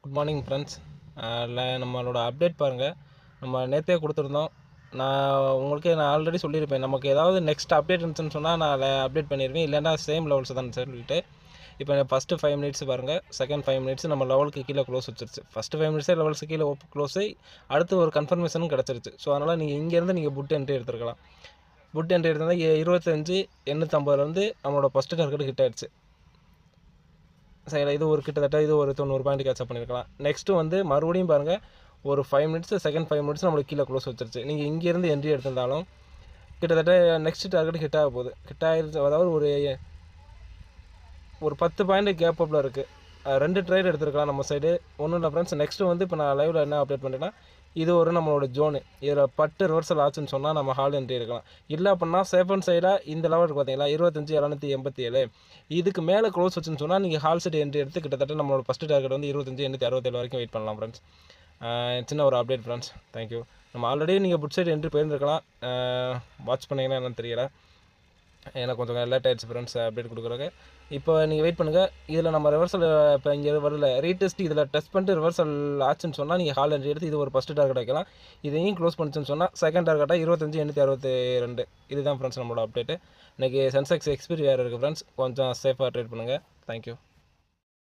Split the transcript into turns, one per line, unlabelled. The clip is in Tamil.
Good morning friends. நம்மளோட அப்டேட் பாருங்கள். நம்ம நேற்றே கொடுத்துருந்தோம். நான் ஆல்ரெடி சொல்லியிருப்பேன், நமக்கு ஏதாவது நெக்ஸ்ட் அப்டேட் இருந்துச்சுன்னு சொன்னால் நான் அப்டேட் பண்ணிடுவேன், இல்லைன்னா சேம் லெவல்ஸ் தான் சொல்லிட்டு. இப்போ ஃபஸ்ட்டு 5 மினிட்ஸ் பாருங்கள், செகண்ட் 5 மினிட்ஸ் நம்ம லெவலுக்கு கீழே க்ளோஸ் வச்சிருச்சு. ஃபஸ்ட்டு 5 மினிட்ஸே லெவல்ஸு கீழே க்ளோஸு, அடுத்து ஒரு கன்ஃபர்மேஷனும் கிடச்சிருச்சு. ஸோ அதனால் நீங்கள் இங்கேருந்து நீங்கள் புட் என்ட்ரி எடுத்துருக்கலாம். புட் என்ட்ரி எடுத்தால் 25,850 நம்மளோட ஃபஸ்ட்டு டார்கெட் ஹிட் ஆயிடுச்சு. சரி, இது ஒரு கிட்டத்தட்ட இது ஒரு 90 பாயிண்ட் கேட்சப் பண்ணியிருக்கலாம். நெக்ஸ்ட்டு மறுபடியும் பாருங்கள், ஒரு 5 மினிட்ஸ் செகண்ட் 5 மினிட்ஸ் நம்மளுக்கு கீழே க்ளோஸ் வச்சிருச்சு. நீங்கள் இங்கேருந்து என்ட்ரி எடுத்திருந்தாலும் கிட்டத்தட்ட நெக்ஸ்ட் டார்கெட் ஹிட் ஆக போகுது. ஹிட் ஆகிருச்சு, அதாவது ஒரு 10 பாயிண்ட் கேப் அப்பில் இருக்குது. 2 ட்ரேட் எடுத்துருக்கலாம் நம்ம சைடு. ஒன்றும் இல்லை ஃப்ரெண்ட்ஸ். நெக்ஸ்ட்டு இப்போ நான் லைவில் என்ன அப்டேட் பண்ணுறேன்னா, இது ஒரு நம்மளோட ஜோனு. இதில் 10 ரிவர்சல் ஆச்சுன்னு சொன்னால் நம்ம ஹால் என்ட்ரி எடுக்கலாம். இல்லை அப்படின்னா சேஃபன் சைடாக இந்த லெவலுக்கு பார்த்தீங்களா 25,787, இதுக்கு மேலே க்ளோஸ் வச்சுன்னு சொன்னால் நீங்கள் ஹால் சைடு என்ட்ரி எடுத்து கிட்டத்தட்ட நம்மளோட ஃபஸ்ட்டு டார்கெட் 25,867 வரைக்கும் வெயிட் பண்ணலாம் ஃப்ரெண்ட்ஸ். சின்ன ஒரு அப்டேட் ஃப்ரெண்ட்ஸ். தேங்க்யூ. நம்ம ஆல்ரெடி நீங்கள் புட் சைடு என்ட்ரி போயிருந்துருக்கலாம், வாட்ச் பண்ணிங்கன்னா என்னன்னு தெரியல. எனக்கு கொஞ்சம் லேட் ஆகிடுச்சு ஃப்ரெண்ட்ஸ் அப்டேட் கொடுக்குறதுக்கு. இப்போ நீங்கள் வெயிட் பண்ணுங்கள். இதில் நம்ம ரிவர்சல் இப்போ இங்கே வரல ரீடெஸ்ட், இதில் டெஸ்ட் பண்ணிட்டு ரிவர்சல் ஆச்சுன்னு சொன்னால் நீங்கள் ஹால் என்ட்ரி எடுத்து இது ஒரு ஃபஸ்ட்டு டார்கெட் வைக்கலாம். இதையும் க்ளோஸ் பண்ணிச்சுன்னு சொன்னால் செகண்ட் டார்கெட்டாக 25,862. இதுதான் ஃப்ரெண்ட்ஸ் நம்மளோட அப்டேட்டு. இன்றைக்கி சென்செக்ஸ் எக்ஸ்பீரி வேறு இருக்குது ஃப்ரெண்ட்ஸ். கொஞ்சம் சேஃபாக ட்ரேட் பண்ணுங்கள். தேங்க்யூ.